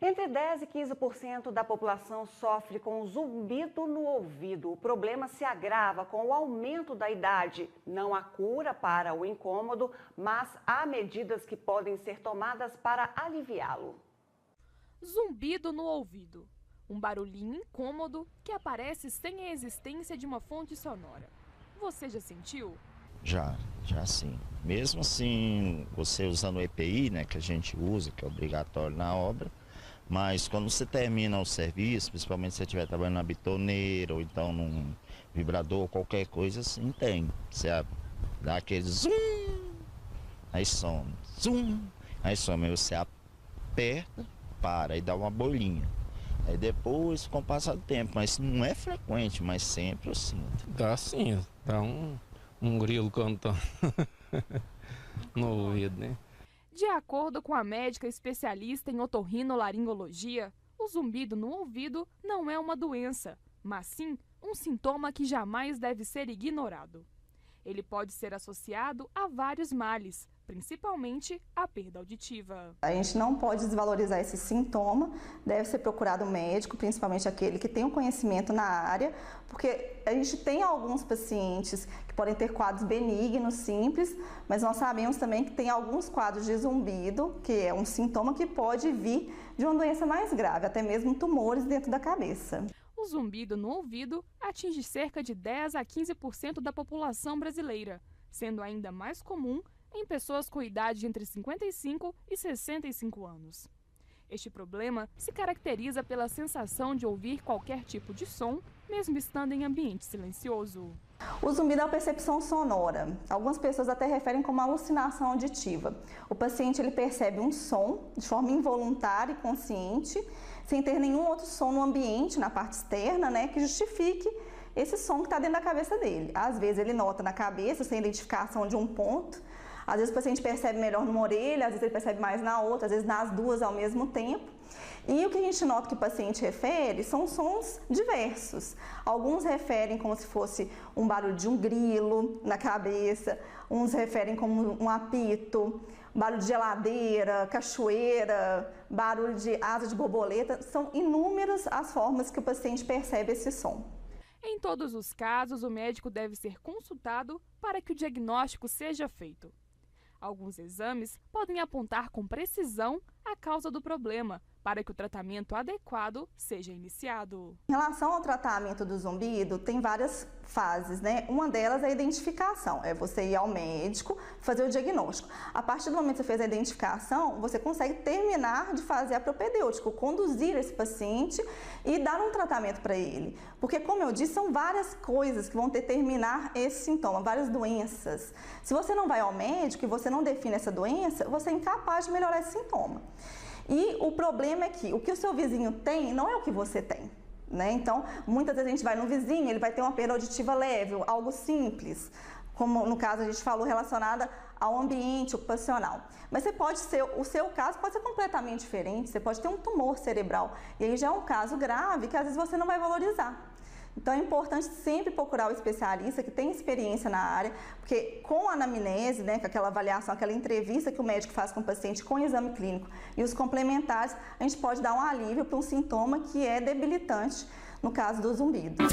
Entre 10% e 15% da população sofre com zumbido no ouvido. O problema se agrava com o aumento da idade. Não há cura para o incômodo, mas há medidas que podem ser tomadas para aliviá-lo. Zumbido no ouvido. Um barulhinho incômodo que aparece sem a existência de uma fonte sonora. Você já sentiu? Já sim. Mesmo assim, você usando o EPI, né, que a gente usa, que é obrigatório na obra, mas quando você termina o serviço, principalmente se você estiver trabalhando na bitoneira ou então num vibrador, qualquer coisa assim, tem. Você dá aquele zum, aí some, zum, aí some, aí você aperta, para e dá uma bolinha. Aí depois, com o passar do tempo, mas não é frequente, mas sempre eu sinto. Dá sim, dá um grilo cantando no ouvido, né? De acordo com a médica especialista em otorrinolaringologia, o zumbido no ouvido não é uma doença, mas sim um sintoma que jamais deve ser ignorado. Ele pode ser associado a vários males, principalmente a perda auditiva. A gente não pode desvalorizar esse sintoma, deve ser procurado um médico, principalmente aquele que tem um conhecimento na área, porque a gente tem alguns pacientes que podem ter quadros benignos, simples, mas nós sabemos também que tem alguns quadros de zumbido, que é um sintoma que pode vir de uma doença mais grave, até mesmo tumores dentro da cabeça. O zumbido no ouvido atinge cerca de 10% a 15% da população brasileira, sendo ainda mais comum em pessoas com idade entre 55 e 65 anos. Este problema se caracteriza pela sensação de ouvir qualquer tipo de som, mesmo estando em ambiente silencioso. O zumbido é uma percepção sonora. Algumas pessoas até referem como alucinação auditiva. O paciente ele percebe um som de forma involuntária e consciente, sem ter nenhum outro som no ambiente, na parte externa, né, que justifique esse som que está dentro da cabeça dele. Às vezes ele nota na cabeça, sem identificação de um ponto. Às vezes o paciente percebe melhor numa orelha, às vezes ele percebe mais na outra, às vezes nas duas ao mesmo tempo. E o que a gente nota que o paciente refere são sons diversos. Alguns referem como se fosse um barulho de um grilo na cabeça, uns referem como um apito, barulho de geladeira, cachoeira, barulho de asa de borboleta. São inúmeras as formas que o paciente percebe esse som. Em todos os casos, o médico deve ser consultado para que o diagnóstico seja feito. Alguns exames podem apontar com precisão a causa do problema, para que o tratamento adequado seja iniciado. Em relação ao tratamento do zumbido, tem várias fases, né? Uma delas é a identificação, é você ir ao médico, fazer o diagnóstico. A partir do momento que você fez a identificação, você consegue terminar de fazer a propedêutica, conduzir esse paciente e dar um tratamento para ele. Porque, como eu disse, são várias coisas que vão determinar esse sintoma, várias doenças. Se você não vai ao médico e você não define essa doença, você é incapaz de melhorar esse sintoma. E o problema é que o que o seu vizinho tem não é o que você tem, né? Então, muitas vezes a gente vai no vizinho, ele vai ter uma perda auditiva leve, algo simples, como no caso a gente falou relacionada ao ambiente ocupacional. Mas o seu caso pode ser completamente diferente, você pode ter um tumor cerebral, e aí já é um caso grave que às vezes você não vai valorizar. Então é importante sempre procurar o especialista que tem experiência na área, porque com a anamnese, né, com aquela avaliação, aquela entrevista que o médico faz com o paciente com o exame clínico e os complementares, a gente pode dar um alívio para um sintoma que é debilitante no caso do zumbido.